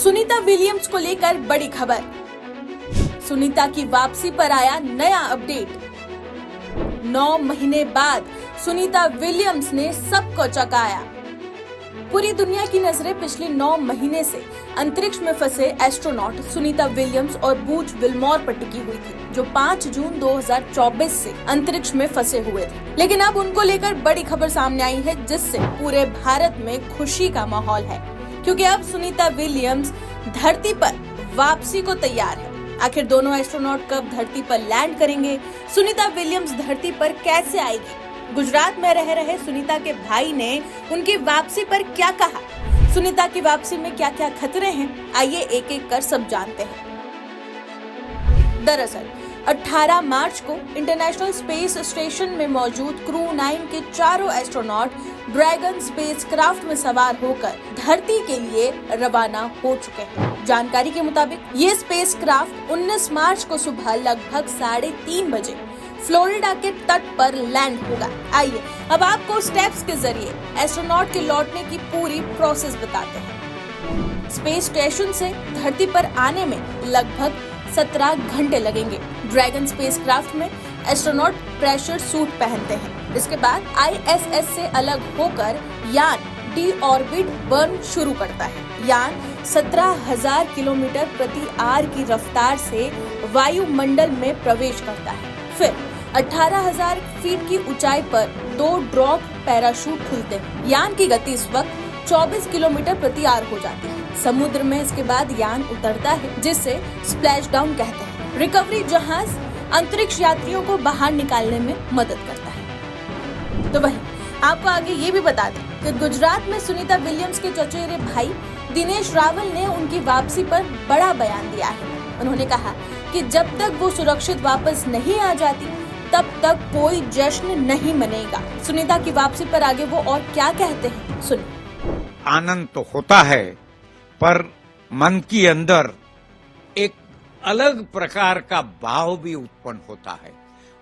Sunita Williams को लेकर बड़ी खबर। सुनीता की वापसी पर आया नया अपडेट। 9 महीने बाद सुनीता विलियम्स ने सबको चौंकाया। पूरी दुनिया की नजरें पिछले 9 महीने से अंतरिक्ष में फंसे एस्ट्रोनॉट सुनीता विलियम्स और बूच विल्मोर पर टिकी हुई थी, जो 5 जून 2024 से अंतरिक्ष में फंसे हुए थे। लेकिन अब उनको लेकर बड़ी खबर सामने आई है, जिससे पूरे भारत में खुशी का माहौल है, क्योंकि अब सुनीता विलियम्स धरती पर वापसी को तैयार है। आखिर दोनों एस्ट्रोनॉट कब धरती पर लैंड करेंगे? सुनीता विलियम्स धरती पर कैसे आएगी? गुजरात में रह रहे सुनीता के भाई ने उनकी वापसी पर क्या कहा? सुनीता की वापसी में क्या क्या खतरे हैं? आइए एक एक कर सब जानते हैं। दरअसल 18 मार्च को इंटरनेशनल स्पेस स्टेशन में मौजूद क्रू 9 के चारों एस्ट्रोनॉट ड्रैगन स्पेसक्राफ्ट में सवार होकर धरती के लिए रवाना हो चुके हैं। जानकारी के मुताबिक ये स्पेसक्राफ्ट 19 मार्च को सुबह लगभग 3:30 बजे फ्लोरिडा के तट पर लैंड होगा। आइए अब आपको स्टेप्स के जरिए एस्ट्रोनॉट के लौटने की पूरी प्रोसेस बताते हैं। स्पेस स्टेशन से धरती पर आने में लगभग 17 घंटे लगेंगे। ड्रैगन स्पेसक्राफ्ट में एस्ट्रोनॉट प्रेशर सूट पहनते हैं। इसके बाद ISS से अलग होकर यान डी-ऑर्बिट बर्न शुरू करता है। यान 17,000 किलोमीटर प्रति आवर की रफ्तार से वायुमंडल में प्रवेश करता है। फिर 18,000 फीट की ऊंचाई पर 2 ड्रॉप पैराशूट खुलते हैं। यान की गति इस वक्त 24 किलोमीटर प्रति आवर हो जाती है। समुद्र में इसके बाद यान उतरता है, जिसे स्प्लैश डाउन कहते हैं। रिकवरी जहाज अंतरिक्ष यात्रियों को बाहर निकालने में मदद करता है। तो वहीं आपको आगे ये भी बता दें कि गुजरात में सुनीता विलियम्स के चचेरे भाई दिनेश रावल ने उनकी वापसी पर बड़ा बयान दिया है। उन्होंने कहा कि जब तक वो सुरक्षित वापस नहीं आ जाती, तब तक कोई जश्न नहीं मनेगा। सुनीता की वापसी पर आगे वो और क्या कहते हैं, सुनिए। आनंद तो होता है, पर मन के अंदर एक अलग प्रकार का भाव भी उत्पन्न होता है,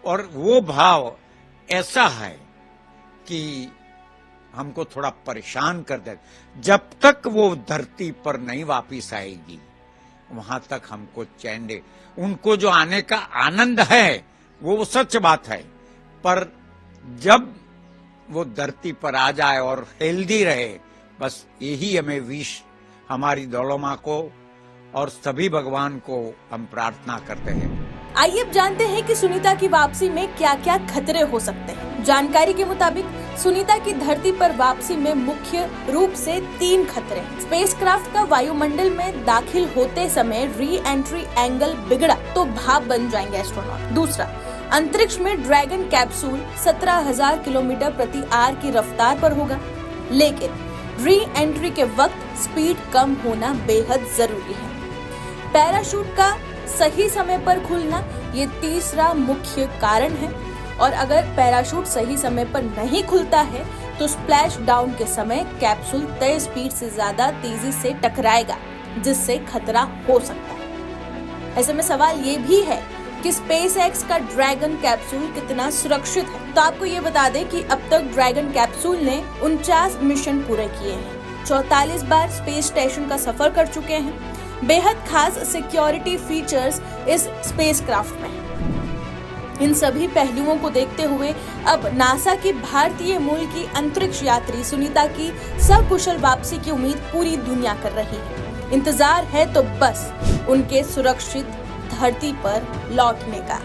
और वो भाव ऐसा है कि हमको थोड़ा परेशान कर दे। जब तक वो धरती पर नहीं वापिस आएगी, वहां तक हमको चैन दे। उनको जो आने का आनंद है वो सच बात है, पर जब वो धरती पर आ जाए और हेल्दी रहे, बस यही हमें विश हमारी दौड़ो माँ को और सभी भगवान को हम प्रार्थना करते हैं। आइए अब जानते हैं कि सुनीता की वापसी में क्या क्या खतरे हो सकते हैं। जानकारी के मुताबिक सुनीता की धरती पर वापसी में मुख्य रूप से 3 खतरे हैं। स्पेसक्राफ्ट का वायुमंडल में दाखिल होते समय री एंट्री एंगल बिगड़ा तो भाप बन जाएंगे एस्ट्रोनॉट। दूसरा, अंतरिक्ष में ड्रैगन कैप्सूल 17,000 किलोमीटर प्रति आवर की रफ्तार पर होगा, लेकिन री एंट्री के वक्त स्पीड कम होना बेहद जरूरी है। पैराशूट का सही समय पर खुलना ये तीसरा मुख्य कारण है, और अगर पैराशूट सही समय पर नहीं खुलता है तो स्प्लैश डाउन के समय कैप्सूल तय स्पीड से ज्यादा तेजी से टकराएगा, जिससे खतरा हो सकता है। ऐसे में सवाल ये भी है कि SpaceX का ड्रैगन कैप्सूल कितना सुरक्षित है। तो आपको ये बता दें कि अब तक ड्रैगन कैप्सूल ने 49 मिशन पूरे किए हैं, 44 बार स्पेस स्टेशन का सफर कर चुके हैं। बेहद खास सिक्योरिटी फीचर्स इस स्पेसक्राफ्ट में हैं। इन सभी पहलुओं को देखते हुए अब नासा की भारतीय मूल की अंतरिक्ष यात्री सुनीता की सकुशल वापसी की उम्मीद पूरी दुनिया कर रही है। इंतजार है तो बस उनके सुरक्षित धरती पर लौटने का।